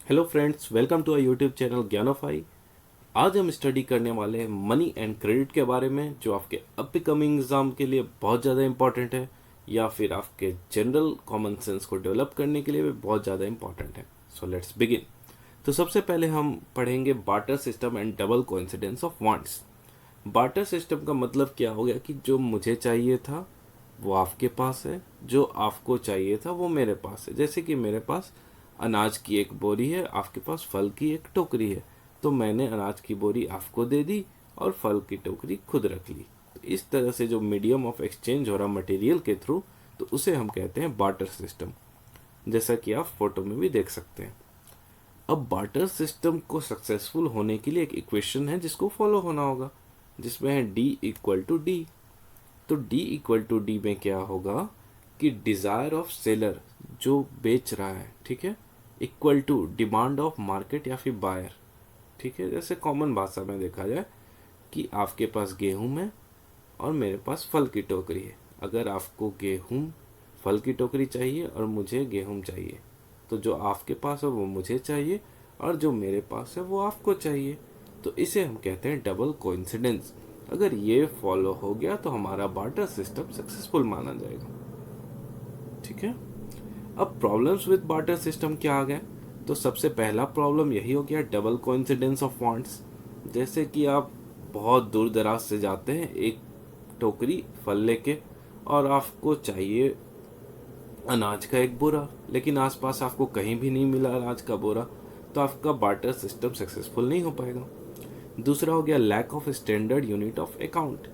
Hello friends, welcome to our YouTube channel Gyanofy. आज हम study करने वाले हैं मनी एंड क्रेडिट के बारे में, जो आपके अपकमिंग एग्जाम के लिए बहुत ज़्यादा इंपॉर्टेंट है या फिर आपके जनरल कॉमन सेंस को डेवलप करने के लिए भी बहुत ज़्यादा इंपॉर्टेंट है। So let's begin. तो सबसे पहले हम पढ़ेंगे barter system and double coincidence of wants. Barter system का मतलब क्या हो गया कि जो मुझे चाहिए था वो आपके पास है, जो आपको चाहिए था वो मेरे पास है। जैसे कि मेरे पास अनाज की एक बोरी है, आपके पास फल की एक टोकरी है, तो मैंने अनाज की बोरी आपको दे दी और फल की टोकरी खुद रख ली। तो इस तरह से जो मीडियम ऑफ एक्सचेंज हो रहा मटेरियल के थ्रू, तो उसे हम कहते हैं बार्टर सिस्टम, जैसा कि आप फोटो में भी देख सकते हैं। अब बार्टर सिस्टम को सक्सेसफुल होने के लिए एक इक्वेशन है जिसको फॉलो होना होगा, जिसमें है D इक्वल टू डी। तो D इक्वल टू डी में क्या होगा कि डिजायर ऑफ सेलर, जो बेच रहा है, ठीक है, equal to demand of market या फिर बायर। ठीक है, जैसे कॉमन भाषा में देखा जाए कि आपके पास गेहूं है और मेरे पास फल की टोकरी है। अगर आपको गेहूं फल की टोकरी चाहिए और मुझे गेहूं चाहिए, तो जो आपके पास है वो मुझे चाहिए और जो मेरे पास है वो आपको चाहिए। तो इसे हम कहते हैं डबल कोइंसिडेंस। अगर ये फॉलो हो गया तो हमारा बार्टर सिस्टम सक्सेसफुल माना जाएगा। ठीक है, अब प्रॉब्लम्स विद बार्टर सिस्टम क्या आ गया? तो सबसे पहला प्रॉब्लम यही हो गया, डबल कोइंसिडेंस ऑफ वांट्स। जैसे कि आप बहुत दूर दराज से जाते हैं एक टोकरी फल लेके और आपको चाहिए अनाज का एक बोरा, लेकिन आसपास आपको कहीं भी नहीं मिला अनाज का बोरा, तो आपका बार्टर सिस्टम सक्सेसफुल नहीं हो पाएगा। दूसरा हो गया lack of standard unit of account.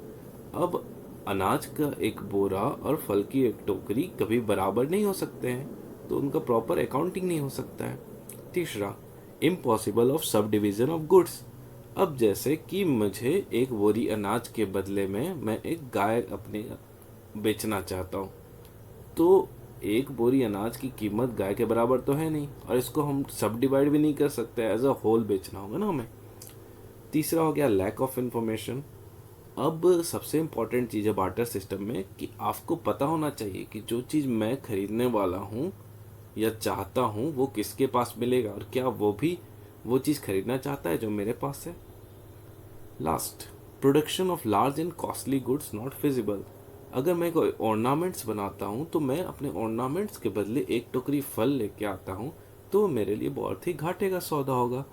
अब अनाज का एक बोरा और फल की एक टोकरी कभी बराबर नहीं हो सकते हैं, तो उनका प्रॉपर अकाउंटिंग नहीं हो सकता है। तीसरा, impossible of sub division of goods. अब जैसे कि मुझे एक बोरी अनाज के बदले में मैं एक गाय अपने बेचना चाहता हूँ, तो एक बोरी अनाज की कीमत गाय के बराबर तो है नहीं, और इसको हम सब डिवाइड भी नहीं कर सकते, एज अ होल बेचना होगा ना हमें। तीसरा हो गया लैक ऑफ इंफॉर्मेशन। अब सबसे इम्पोर्टेंट चीज़ है बार्टर सिस्टम में कि आपको पता होना चाहिए कि जो चीज़ मैं खरीदने वाला हूँ या चाहता हूँ वो किसके पास मिलेगा, और क्या वो भी वो चीज़ खरीदना चाहता है जो मेरे पास है। Last, production of large and costly goods not feasible. अगर मैं कोई ऑर्नामेंट्स बनाता हूँ तो मैं अपने ऑर्नामेंट्स के बदले एक टोकरी फल लेके आता हूँ, तो मेरे लिए बहुत ही घाटे का सौदा होगा।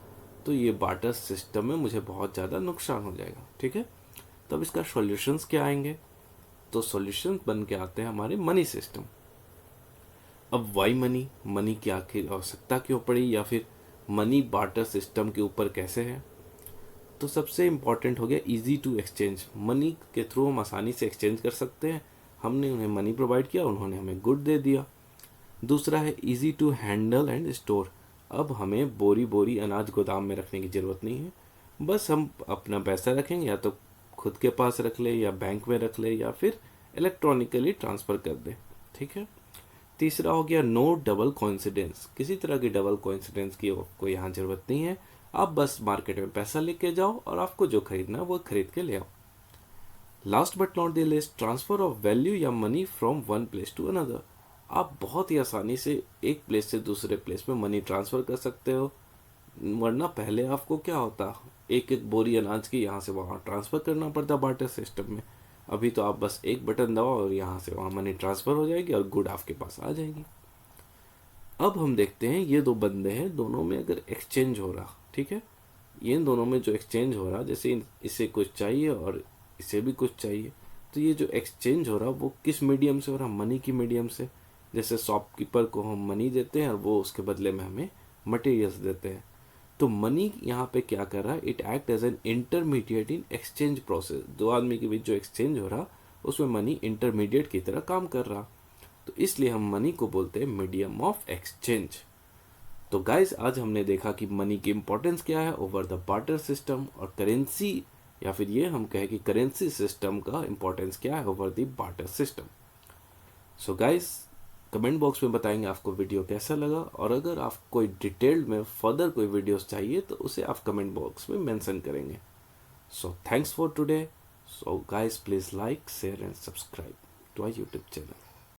तो ये बार्टर सिस्टम में मुझे बहुत ज़्यादा नुकसान हो जाएगा। ठीक है, तब इसका सॉल्यूशंस क्या आएंगे? तो सॉल्यूशन बन के आते हैं हमारे मनी सिस्टम। अब वाई मनी, मनी की आखिर आवश्यकता क्यों पड़ी, या फिर मनी बार्टर सिस्टम के ऊपर कैसे है? तो सबसे इम्पॉर्टेंट हो गया इजी टू एक्सचेंज। मनी के थ्रू हम आसानी से एक्सचेंज कर सकते हैं। हमने उन्हें मनी प्रोवाइड किया, उन्होंने हमें गुड दे दिया। दूसरा है easy to handle and store. अब हमें बोरी बोरी अनाज गोदाम में रखने की ज़रूरत नहीं है, बस हम अपना पैसा रखेंगे, या तो खुद के पास रख ले या बैंक में रख ले या फिर इलेक्ट्रॉनिकली ट्रांसफ़र कर दे। ठीक है। तीसरा हो गया नो डबल कोइंसिडेंस। किसी तरह की डबल कोइंसिडेंस की आपको यहाँ ज़रूरत नहीं है, आप बस मार्केट में पैसा लेके जाओ और आपको जो खरीदना है वो खरीद के ले आओ। Last but not the least, transfer of value या money from one place to another. आप बहुत ही आसानी से एक प्लेस से दूसरे प्लेस में मनी ट्रांसफ़र कर सकते हो, वरना पहले आपको क्या होता, एक एक बोरी अनाज की यहाँ से वहाँ ट्रांसफ़र करना पड़ता बार्टर सिस्टम में। अभी तो आप बस एक बटन दबाओ और यहाँ से वहाँ मनी ट्रांसफ़र हो जाएगी और गुड आपके पास आ जाएगी। अब हम देखते हैं ये दो बंदे हैं, दोनों में अगर एक्सचेंज हो रहा, ठीक है, ये दोनों में जो एक्सचेंज हो रहा, जैसे इसे कुछ चाहिए और इसे भी कुछ चाहिए, तो ये जो एक्सचेंज हो रहा वो किस मीडियम से हो रहा? मनी की मीडियम से। जैसे शॉपकीपर को हम मनी देते हैं और वो उसके बदले में हमें मटेरियल्स देते हैं। तो मनी यहाँ पे क्या कर रहा है? It act as an intermediate in exchange process. दो आदमी के बीच जो एक्सचेंज हो रहा उसमें मनी इंटरमीडिएट की तरह काम कर रहा, तो इसलिए हम मनी को बोलते हैं मीडियम ऑफ एक्सचेंज। तो गाइस, आज हमने देखा कि मनी की इंपॉर्टेंस क्या है ओवर द बार्टर सिस्टम, और करेंसी, या फिर ये हम कहें कि करेंसी सिस्टम का इंपॉर्टेंस क्या है over the barter system. So guys, comment box में बताएंगे आपको वीडियो कैसा लगा, और अगर आप कोई डिटेल्ड में फर्दर कोई वीडियोस चाहिए तो उसे आप कमेंट बॉक्स में मेंशन करेंगे। So thanks for today. So guys, please like, share and subscribe to our YouTube channel.